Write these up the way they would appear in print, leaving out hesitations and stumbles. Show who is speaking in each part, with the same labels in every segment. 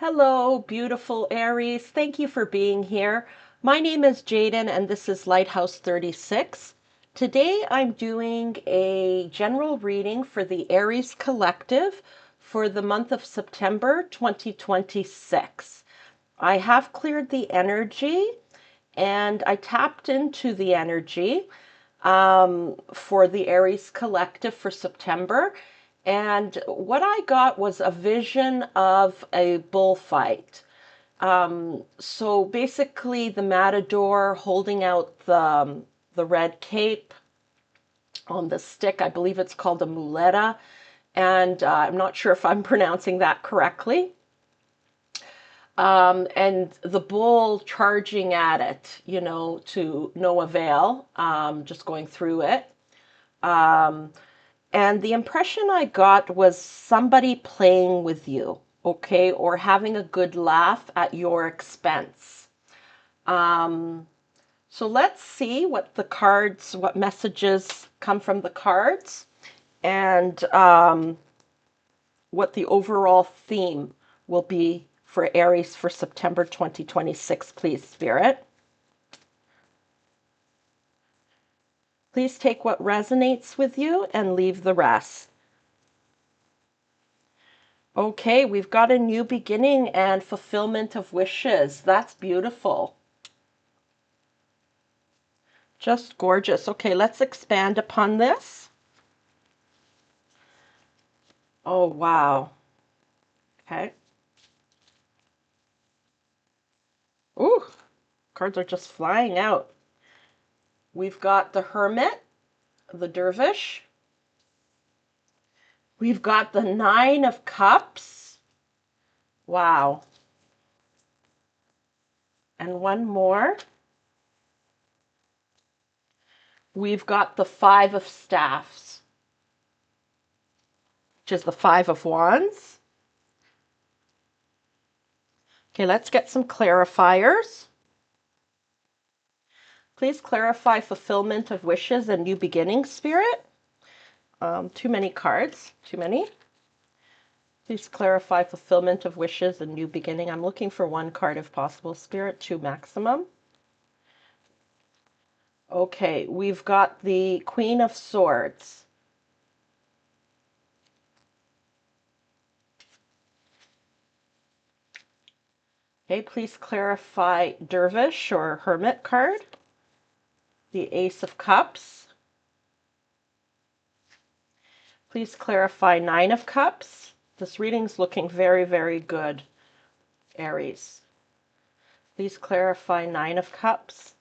Speaker 1: Hello, beautiful Aries. Thank you for being here. My name is Jaden and this is Lighthouse 36. Today I'm doing a general reading for the Aries Collective for the month of September 2026. I have cleared the energy and I tapped into the energy for the Aries Collective for September. And what I got was a vision of a bullfight. So basically, the matador holding out the red cape on the stick. I believe it's called a muleta. And I'm not sure if I'm pronouncing that correctly. And the bull charging at it, to no avail, just going through it. Um, and the impression I got was somebody playing with you, okay, or having a good laugh at your expense. So let's see what messages come from the cards, and what the overall theme will be for Aries for September 2026, please, Spirit. Please take what resonates with you and leave the rest. Okay, we've got a new beginning and fulfillment of wishes. That's beautiful. Just gorgeous. Okay, let's expand upon this. Oh, wow. Okay. Ooh, cards are just flying out. We've got the Hermit, the Dervish. We've got the Nine of Cups. Wow. And one more. We've got the Five of Staffs, which is the Five of Wands. Okay, let's get some clarifiers. Please clarify fulfillment of wishes and new beginnings, Spirit. Too many cards, too many. Please clarify fulfillment of wishes and new beginning. I'm looking for one card if possible, Spirit, two maximum. Okay, we've got the Queen of Swords. Okay, please clarify Dervish or Hermit card. The Ace of Cups. Please clarify Nine of Cups. This reading's looking very, very good, Aries. Please clarify Nine of Cups.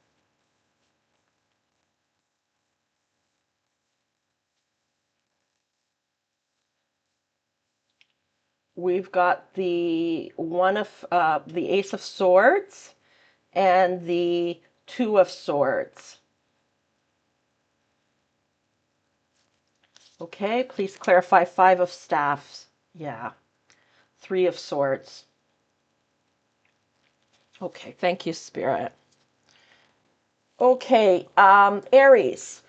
Speaker 1: We've got the the Ace of Swords and the Two of Swords. Okay, please clarify Five of Staffs. Yeah. Three of Swords. Okay, thank you, Spirit. Okay, Aries.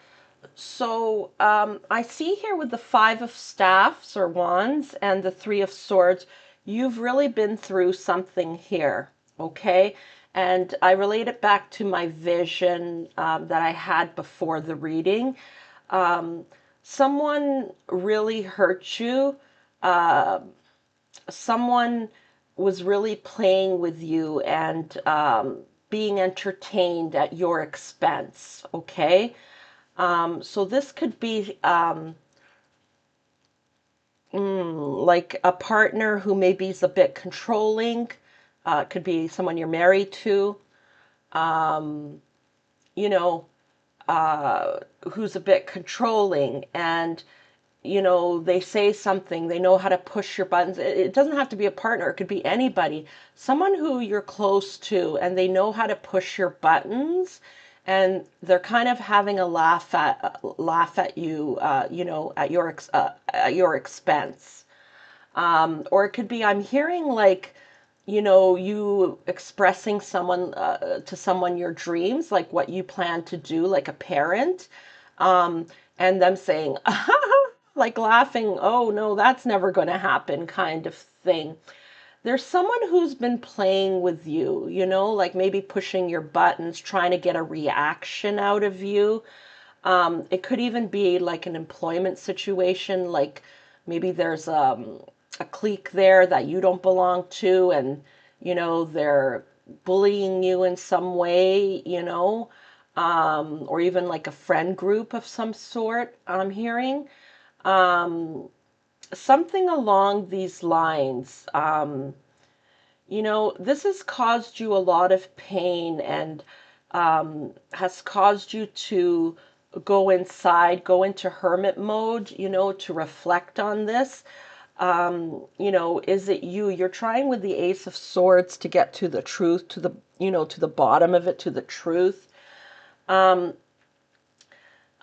Speaker 1: So I see here with the Five of Staffs or Wands and the Three of Swords, you've really been through something here, okay? And I relate it back to my vision that I had before the reading. Someone really hurt you. Someone was really playing with you and being entertained at your expense, okay? So this could be like a partner who maybe is a bit controlling. Could be someone you're married to, um, you know, who's a bit controlling, and they say something, they know how to push your buttons. It doesn't have to be a partner, it could be anybody, someone who you're close to, and they know how to push your buttons, and they're kind of having a laugh at you, at your expense. Or it could be, I'm hearing like, you expressing to someone your dreams, like what you plan to do, like a parent, and them saying, like laughing, oh no, that's never going to happen, kind of thing. there's someone who's been playing with you, like maybe pushing your buttons, trying to get a reaction out of you. It could even be like an employment situation, like maybe there's a clique there that you don't belong to, and they're bullying you in some way, or even like a friend group of some sort, I'm hearing. Um, Something along these lines. This has caused you a lot of pain and has caused you to go inside, go into hermit mode, to reflect on this. Is it you? You're trying with the Ace of Swords to get to the truth, to the bottom of it, to the truth. Um,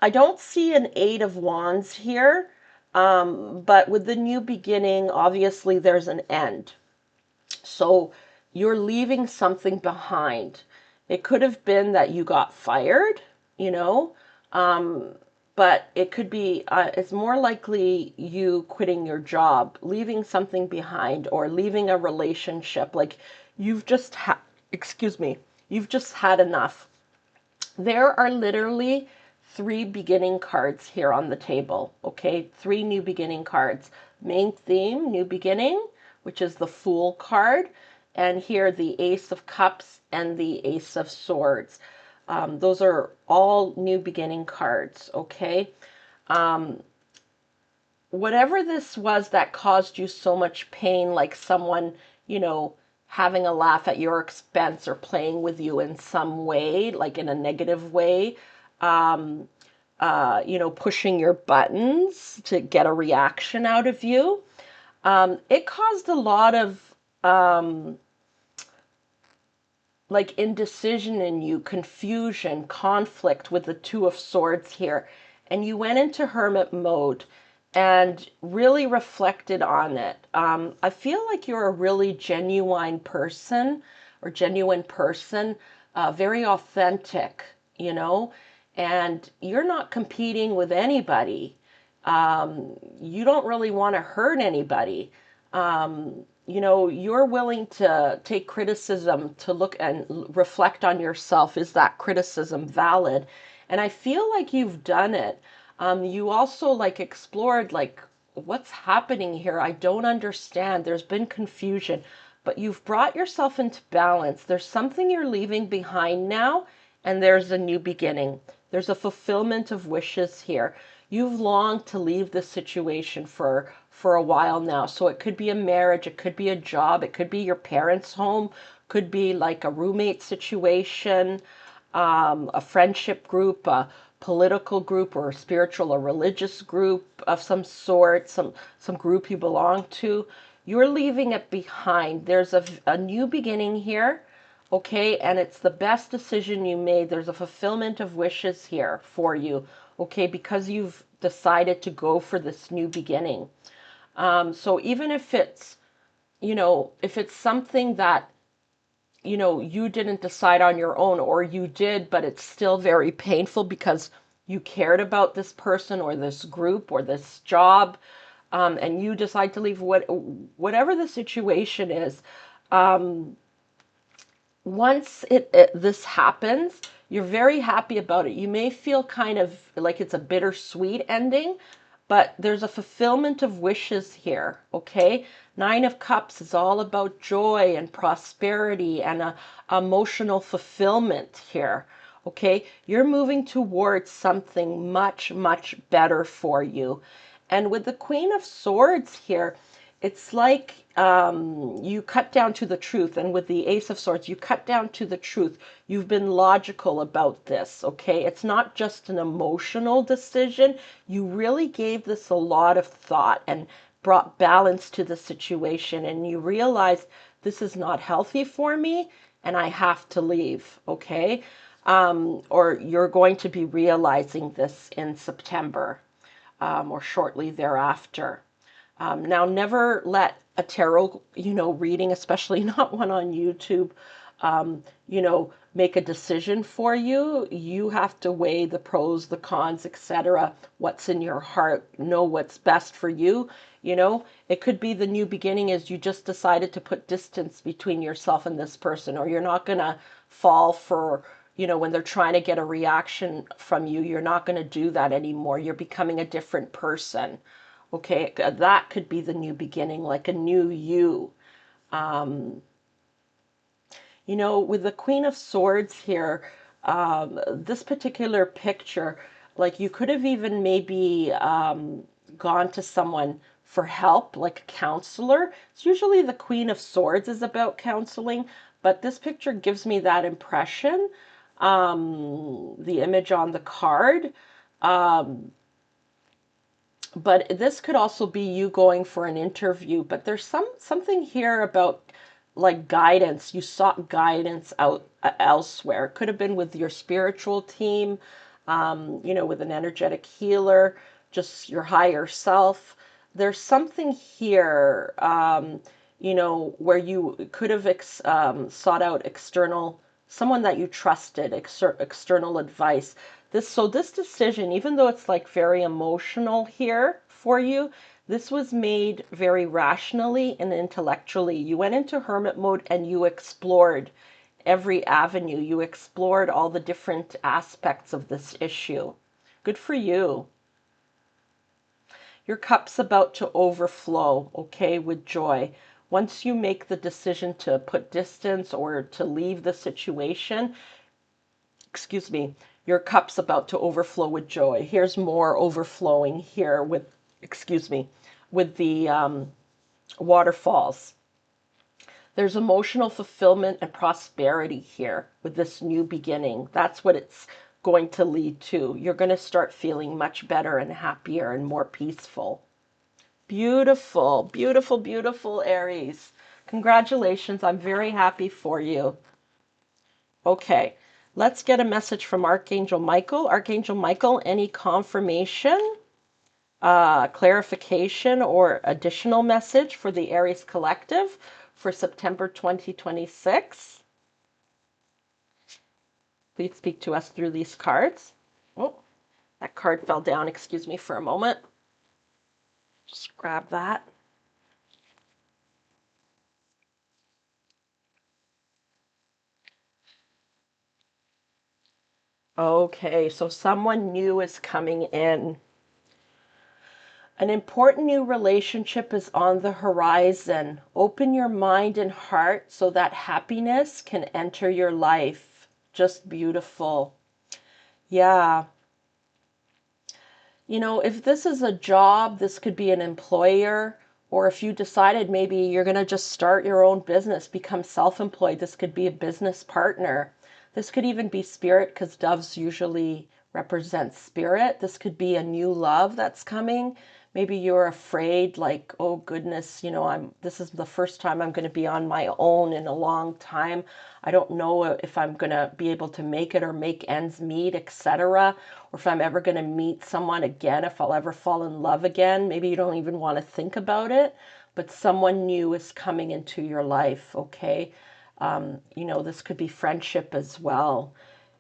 Speaker 1: I don't see an Eight of Wands here, but with the new beginning, obviously there's an end. So you're leaving something behind. It could have been that you got fired, you know, um, but it could be, it's more likely you quitting your job, leaving something behind, or leaving a relationship. Like you've just had, excuse me, you've just had enough. There are literally three beginning cards here on the table, okay? Three new beginning cards. Main theme, new beginning, which is the Fool card, and here the Ace of Cups and the Ace of Swords. Those are all new beginning cards, okay? Um, Whatever this was that caused you so much pain, like someone, having a laugh at your expense or playing with you in some way, like in a negative way, um, pushing your buttons to get a reaction out of you. It caused a lot of like indecision in you, confusion, conflict with the Two of Swords here. And you went into hermit mode and really reflected on it. I feel like you're a really genuine person, very authentic, you know, and you're not competing with anybody. You don't really want to hurt anybody. You're willing to take criticism, to look and reflect on yourself. Is that criticism valid? And I feel like you've done it. You also like explored like what's happening here. I don't understand. There's been confusion, but you've brought yourself into balance. There's something you're leaving behind now, and there's a new beginning. There's a fulfillment of wishes here. You've longed to leave this situation for a while now. So it could be a marriage, it could be a job, it could be your parents' home, could be like a roommate situation, a friendship group, a political group, or a spiritual or religious group of some sort, some group you belong to. You're leaving it behind. There's a new beginning here, okay? And it's the best decision you made. There's a fulfillment of wishes here for you, okay? Because you've decided to go for this new beginning. So even if it's something that, you didn't decide on your own, or you did, but it's still very painful because you cared about this person or this group or this job, and you decide to leave, whatever the situation is, um, once this happens, you're very happy about it. You may feel kind of like it's a bittersweet ending, but there's a fulfillment of wishes here, okay? Nine of Cups is all about joy and prosperity and emotional fulfillment here, okay? You're moving towards something much, much better for you. And with the Queen of Swords here, it's like you cut down to the truth. And with the Ace of Swords, you cut down to the truth. You've been logical about this, okay? It's not just an emotional decision. You really gave this a lot of thought and brought balance to the situation. And you realized this is not healthy for me and I have to leave, okay? Or you're going to be realizing this in September, or shortly thereafter. Now, never let a tarot, reading, especially not one on YouTube, make a decision for you. You have to weigh the pros, the cons, etc. What's in your heart, know what's best for you. It could be the new beginning is you just decided to put distance between yourself and this person, or you're not going to fall for, when they're trying to get a reaction from you, you're not going to do that anymore. You're becoming a different person. Okay, that could be the new beginning, like a new you. Um, with the Queen of Swords here, this particular picture, like you could have even maybe gone to someone for help, like a counselor. It's usually the Queen of Swords is about counseling, but this picture gives me that impression. The image on the card. Um, but this could also be you going for an interview, but there's something here about like guidance. You sought guidance out elsewhere. It could have been with your spiritual team, with an energetic healer, just your higher self. There's something here, where you could have sought out someone that you trusted, external advice. This decision, even though it's like very emotional here for you, this was made very rationally and intellectually. You went into hermit mode and you explored every avenue. You explored all the different aspects of this issue. Good for you. Your cup's about to overflow, okay, with joy. Once you make the decision to put distance or to leave the situation, excuse me, your cup's about to overflow with joy. Here's more overflowing here with, excuse me, with the waterfalls. There's emotional fulfillment and prosperity here with this new beginning. That's what it's going to lead to. You're going to start feeling much better and happier and more peaceful. Beautiful, beautiful, beautiful, Aries. Congratulations. I'm very happy for you. Okay, let's get a message from Archangel Michael. Archangel Michael, any confirmation, clarification, or additional message for the Aries Collective for September 2026? Please speak to us through these cards. Oh, that card fell down. Excuse me for a moment. Just grab that. Okay, so someone new is coming in. An important new relationship is on the horizon. Open your mind and heart so that happiness can enter your life. Just beautiful. Yeah. If this is a job, this could be an employer, or if you decided maybe you're going to just start your own business, become self-employed, this could be a business partner. This could even be spirit because doves usually represent spirit. This could be a new love that's coming. Maybe you're afraid, like, oh goodness, this is the first time I'm going to be on my own in a long time. I don't know if I'm going to be able to make it or make ends meet, etc. Or if I'm ever going to meet someone again, if I'll ever fall in love again. Maybe you don't even want to think about it, but someone new is coming into your life, okay? This could be friendship as well.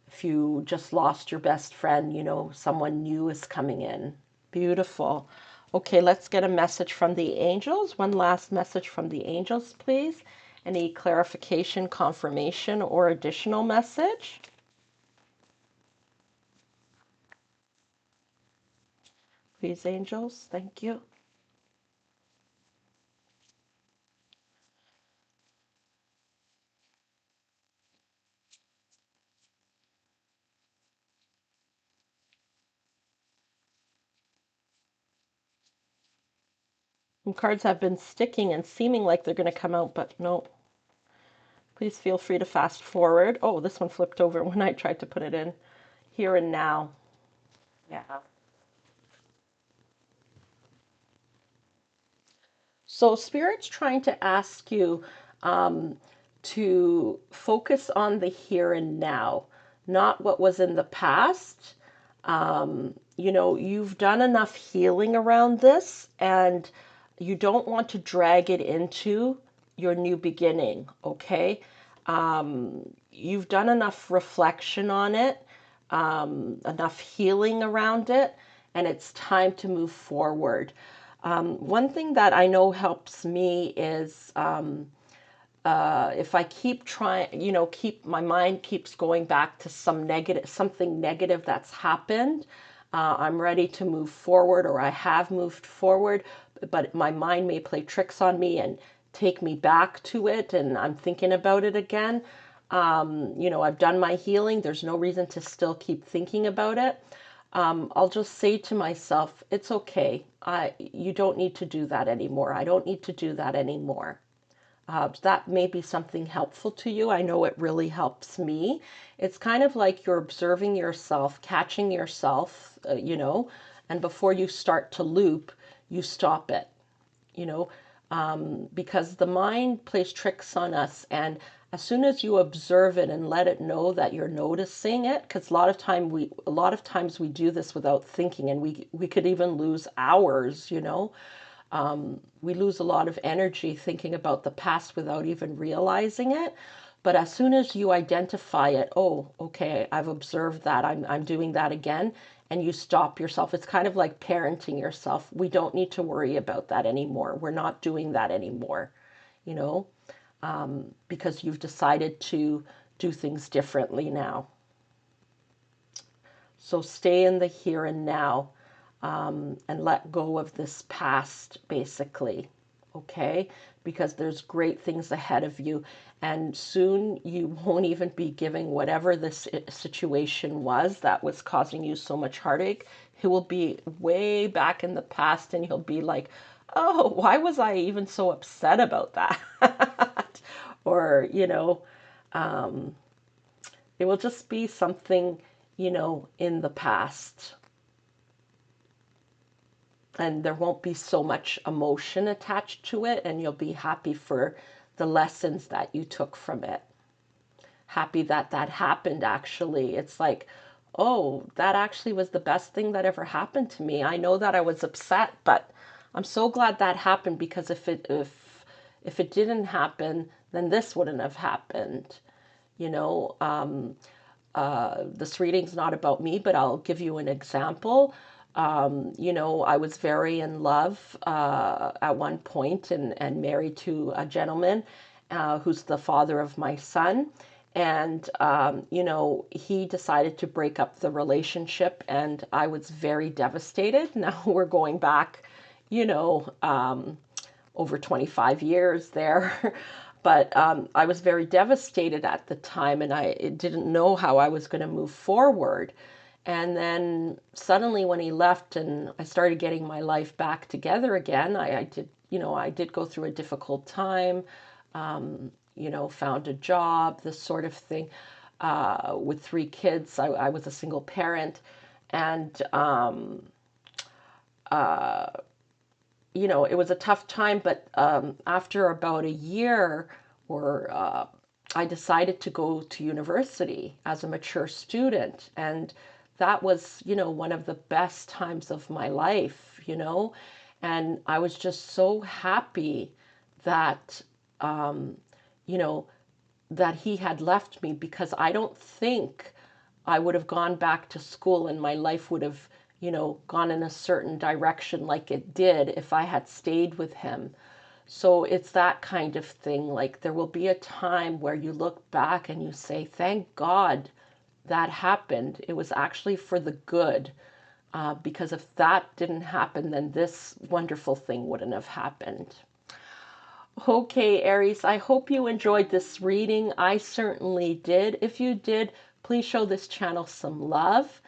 Speaker 1: If you just lost your best friend, someone new is coming in. Beautiful. Okay, let's get a message from the angels. One last message from the angels, please. Any clarification, confirmation, or additional message? Please, angels. Thank you. Some cards have been sticking and seeming like they're going to come out, but no. Please feel free to fast forward. Oh, this one flipped over when I tried to put it in. Here and now. Yeah. So Spirit's trying to ask you um, to focus on the here and now, not what was in the past. You've done enough healing around this, and you don't want to drag it into your new beginning, okay? You've done enough reflection on it, enough healing around it, and it's time to move forward. One thing that I know helps me is if I keep trying, keep my mind keeps going back to something negative that's happened. I'm ready to move forward, or I have moved forward, but my mind may play tricks on me and take me back to it, and I'm thinking about it again. I've done my healing. There's no reason to still keep thinking about it. I'll just say to myself, it's okay. You don't need to do that anymore. I don't need to do that anymore. That may be something helpful to you. I know it really helps me. It's kind of like you're observing yourself, catching yourself, and before you start to loop, you stop it, you know, because the mind plays tricks on us. And as soon as you observe it and let it know that you're noticing it, because a lot of times we do this without thinking, and we could even lose hours, we lose a lot of energy thinking about the past without even realizing it. But as soon as you identify it, oh, okay, I've observed that, I'm doing that again, and you stop yourself. It's kind of like parenting yourself. We don't need to worry about that anymore. We're not doing that anymore, you know, because you've decided to do things differently now. So stay in the here and now, and let go of this past, basically, okay? Because there's great things ahead of you, and soon you won't even be giving whatever this situation was that was causing you so much heartache. It will be way back in the past, and you'll be like, oh, why was I even so upset about that? Or, it will just be something, in the past. And there won't be so much emotion attached to it, and you'll be happy for the lessons that you took from it. Happy that that happened, actually. It's like, oh, that actually was the best thing that ever happened to me. I know that I was upset, but I'm so glad that happened, because if it didn't happen, then this wouldn't have happened. You know, this reading's not about me, but I'll give you an example. I was very in love at one point, and married to a gentleman who's the father of my son. And, he decided to break up the relationship, and I was very devastated. Now we're going back, over 25 years there. But I was very devastated at the time, and I didn't know how I was going to move forward. And then suddenly when he left and I started getting my life back together again, I did go through a difficult time, found a job, this sort of thing, with 3 kids. I was a single parent, and, it was a tough time, but after about a year, I decided to go to university as a mature student. And that was, one of the best times of my life, and I was just so happy that, you know, that he had left me, because I don't think I would have gone back to school and my life would have, gone in a certain direction like it did if I had stayed with him. So it's that kind of thing. Like, there will be a time where you look back and you say, thank God that happened. It was actually for the good. Because if that didn't happen, then this wonderful thing wouldn't have happened. Okay, Aries, I hope you enjoyed this reading. I certainly did. If you did, please show this channel some love.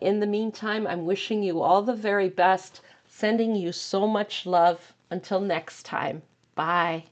Speaker 1: In the meantime, I'm wishing you all the very best, sending you so much love. Until next time, bye.